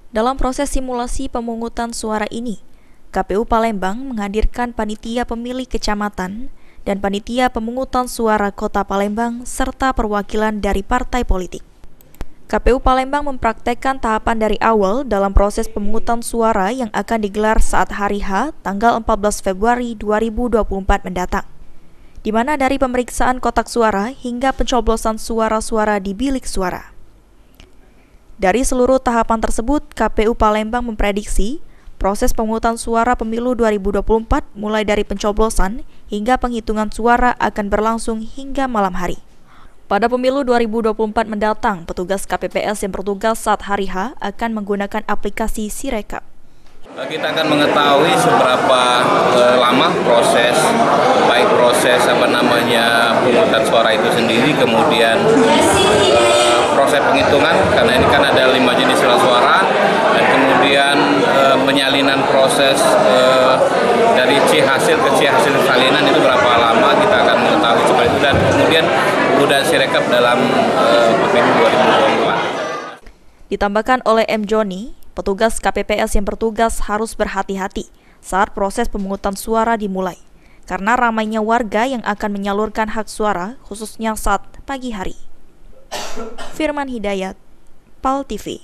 Dalam proses simulasi pemungutan suara ini, KPU Palembang menghadirkan panitia pemilih kecamatan dan panitia pemungutan suara Kota Palembang serta perwakilan dari partai politik. KPU Palembang mempraktekkan tahapan dari awal dalam proses pemungutan suara yang akan digelar saat hari H tanggal 14 Februari 2024 mendatang, di mana dari pemeriksaan kotak suara hingga pencoblosan suara-suara di bilik suara. Dari seluruh tahapan tersebut, KPU Palembang memprediksi proses pemungutan suara pemilu 2024 mulai dari pencoblosan hingga penghitungan suara akan berlangsung hingga malam hari. Pada pemilu 2024 mendatang, petugas KPPS yang bertugas saat hari H akan menggunakan aplikasi Sirekap. Kita akan mengetahui seberapa lama proses pemungutan suara itu sendiri, kemudian proses penghitungan, karena ini kan ada 5 jenis surat suara, dan kemudian penyalinan proses dari hasil salinan itu berapa lama, kita akan mengetahui seperti itu, dan kemudian udah Sirekap dalam pemilu 2024. Ditambahkan oleh M. Joni, petugas KPPS yang bertugas harus berhati-hati saat proses pemungutan suara dimulai, karena ramainya warga yang akan menyalurkan hak suara, khususnya saat pagi hari. Firman Hidayat, PAL TV.